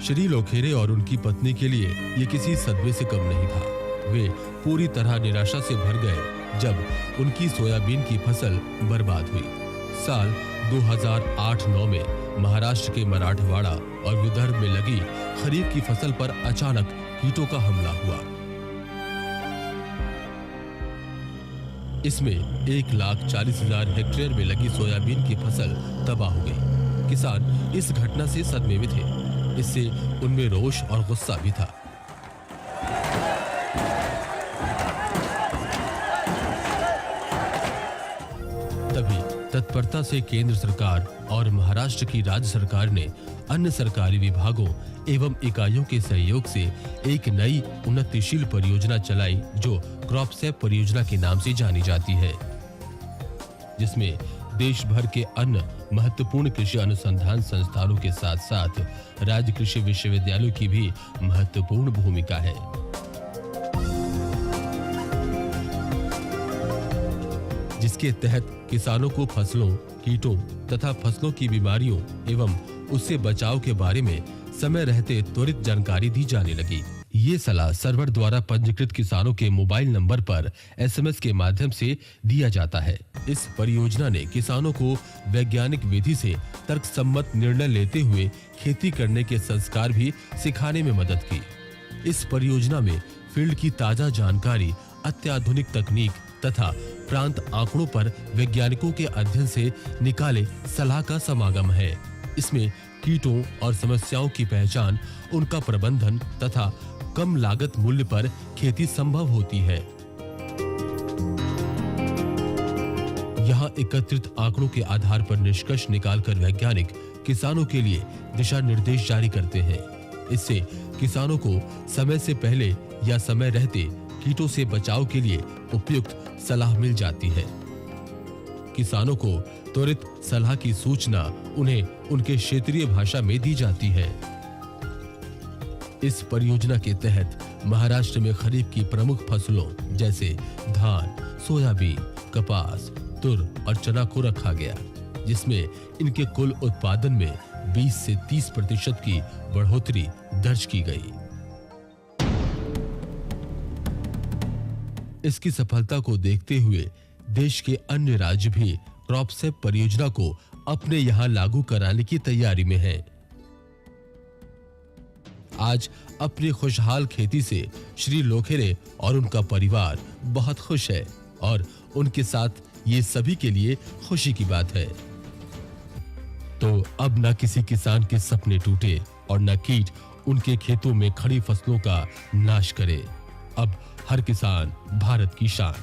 श्री लोखेरे और उनकी पत्नी के लिए ये किसी सदमे से कम नहीं था। वे पूरी तरह निराशा से भर गए जब उनकी सोयाबीन की फसल बर्बाद हुई। साल 2008-9 में महाराष्ट्र के मराठवाड़ा और विदर्भ में लगी खरीफ की फसल पर अचानक कीटों का हमला हुआ। इसमें 1,40,000 हेक्टेयर में लगी सोयाबीन की फसल तबाह हो गई। किसान इस घटना से सदमे में थे। इससे उनमें रोष और गुस्सा भी था। तभी तत्परता से केंद्र सरकार और महाराष्ट्र की राज्य सरकार ने अन्य सरकारी विभागों एवं इकाइयों के सहयोग से एक नई उन्नतिशील परियोजना चलाई जो क्रॉपसेप परियोजना के नाम से जानी जाती है, जिसमें देश भर के अन्य महत्वपूर्ण कृषि अनुसंधान संस्थानों के साथ साथ राज्य कृषि विश्वविद्यालयों की भी महत्वपूर्ण भूमिका है। जिसके तहत किसानों को फसलों, कीटों तथा फसलों की बीमारियों एवं उससे बचाव के बारे में समय रहते त्वरित जानकारी दी जाने लगी। ये सलाह सर्वर द्वारा पंजीकृत किसानों के मोबाइल नंबर पर SMS के माध्यम से दिया जाता है। इस परियोजना ने किसानों को वैज्ञानिक विधि से तर्कसम्मत निर्णय लेते हुए खेती करने के संस्कार भी सिखाने में मदद की। इस परियोजना में फील्ड की ताजा जानकारी, अत्याधुनिक तकनीक तथा प्रांत आंकड़ों पर वैज्ञानिकों के अध्ययन से निकाले सलाह का समागम है। इसमें कीटों और समस्याओं की पहचान, उनका प्रबंधन तथा कम लागत मूल्य पर खेती संभव होती है। यहाँ एकत्रित आंकड़ों के आधार पर निष्कर्ष निकालकर वैज्ञानिक किसानों के लिए दिशा निर्देश जारी करते हैं। इससे किसानों को समय से पहले या समय रहते कीटों से बचाव के लिए उपयुक्त सलाह मिल जाती है। किसानों को त्वरित सलाह की सूचना उन्हें उनके क्षेत्रीय भाषा में दी जाती है। इस परियोजना के तहत महाराष्ट्र में खरीफ की प्रमुख फसलों जैसे धान, सोयाबीन, कपास, तुर और चना को रखा गया, जिसमें इनके कुल उत्पादन में 20 से 30% की बढ़ोतरी दर्ज की गई। इसकी सफलता को देखते हुए देश के अन्य राज्य भी क्रॉपसेप परियोजना को अपने यहाँ लागू कराने की तैयारी में हैं। आज अपनी खुशहाल खेती से श्री लोखेरे और उनका परिवार बहुत खुश है और उनके साथ ये सभी के लिए खुशी की बात है। तो अब न किसी किसान के सपने टूटे और न कीट उनके खेतों में खड़ी फसलों का नाश करे। अब हर किसान भारत की शान।